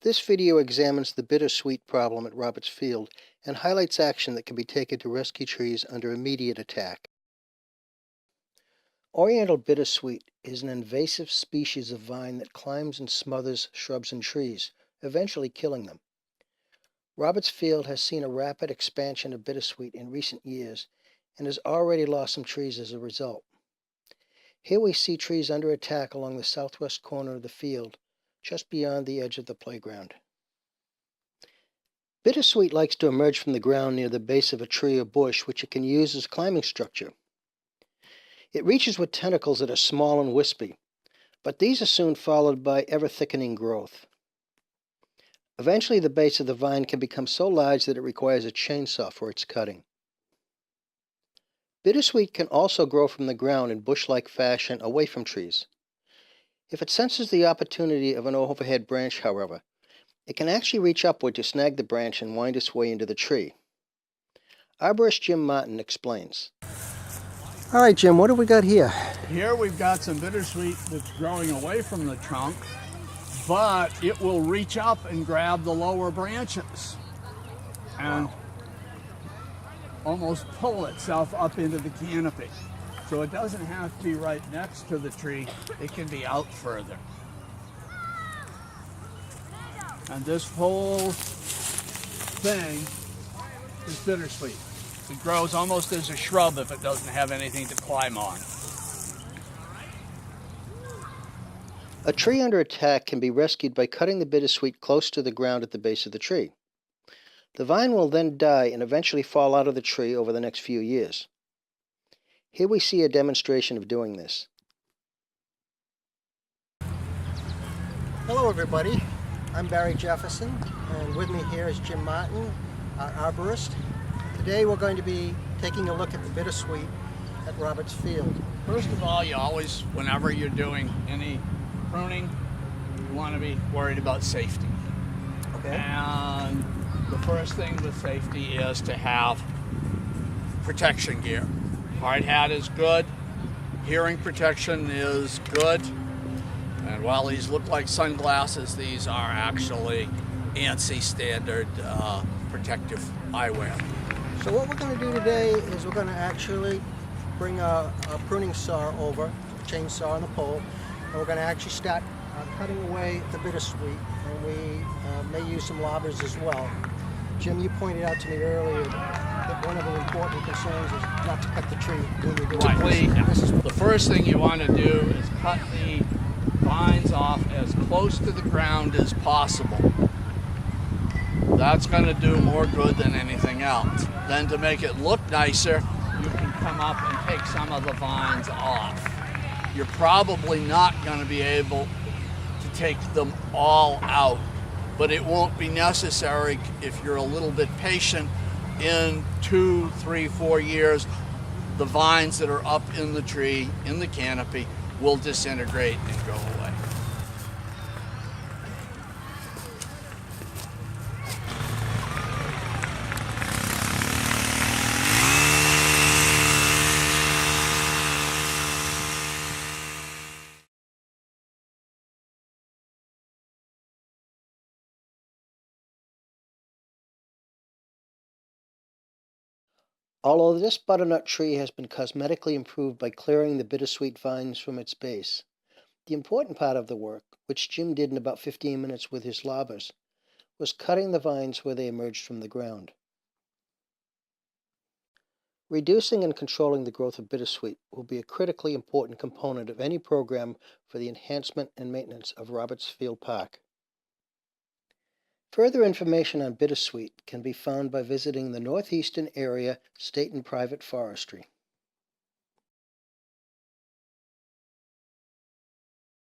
This video examines the bittersweet problem at Roberts Field and highlights action that can be taken to rescue trees under immediate attack. Oriental bittersweet is an invasive species of vine that climbs and smothers shrubs and trees, eventually killing them. Roberts Field has seen a rapid expansion of bittersweet in recent years and has already lost some trees as a result. Here we see trees under attack along the southwest corner of the field, just beyond the edge of the playground. Bittersweet likes to emerge from the ground near the base of a tree or bush, which it can use as a climbing structure. It reaches with tentacles that are small and wispy, but these are soon followed by ever-thickening growth. Eventually, the base of the vine can become so large that it requires a chainsaw for its cutting. Bittersweet can also grow from the ground in bush-like fashion away from trees. If it senses the opportunity of an overhead branch, however, it can actually reach upward to snag the branch and wind its way into the tree. Arborist Jim Martin explains. All right, Jim, what have we got here? Here we've got some bittersweet that's growing away from the trunk, but it will reach up and grab the lower branches and almost pull itself up into the canopy. So it doesn't have to be right next to the tree, it can be out further. And this whole thing is bittersweet. It grows almost as a shrub if it doesn't have anything to climb on. A tree under attack can be rescued by cutting the bittersweet close to the ground at the base of the tree. The vine will then die and eventually fall out of the tree over the next few years. Here we see a demonstration of doing this. Hello everybody, I'm Barry Jefferson, and with me here is Jim Martin, our arborist. Today we're going to be taking a look at the bittersweet at Roberts Field. First of all, you always, whenever you're doing any pruning, you want to be worried about safety. Okay. And the first thing with safety is to have protection gear. Hard hat is good, hearing protection is good, and while these look like sunglasses, these are actually ANSI standard protective eyewear. So what we're going to do today is we're going to actually bring a pruning saw over, a chainsaw on the pole, and we're going to actually start cutting away the bittersweet, and we may use some lobbers as well. Jim, you pointed out to me earlier that one of the important concerns is not to cut the tree when you're doing this. The first thing you want to do is cut the vines off as close to the ground as possible. That's going to do more good than anything else. Then to make it look nicer, you can come up and take some of the vines off. You're probably not going to be able to take them all out, but it won't be necessary if you're a little bit patient. In 2, 3, 4 years, the vines that are up in the tree, in the canopy, will disintegrate and go away. Although this butternut tree has been cosmetically improved by clearing the bittersweet vines from its base, the important part of the work, which Jim did in about 15 minutes with his lobbers, was cutting the vines where they emerged from the ground. Reducing and controlling the growth of bittersweet will be a critically important component of any program for the enhancement and maintenance of Roberts Field Park. Further information on bittersweet can be found by visiting the Northeastern Area State and Private Forestry.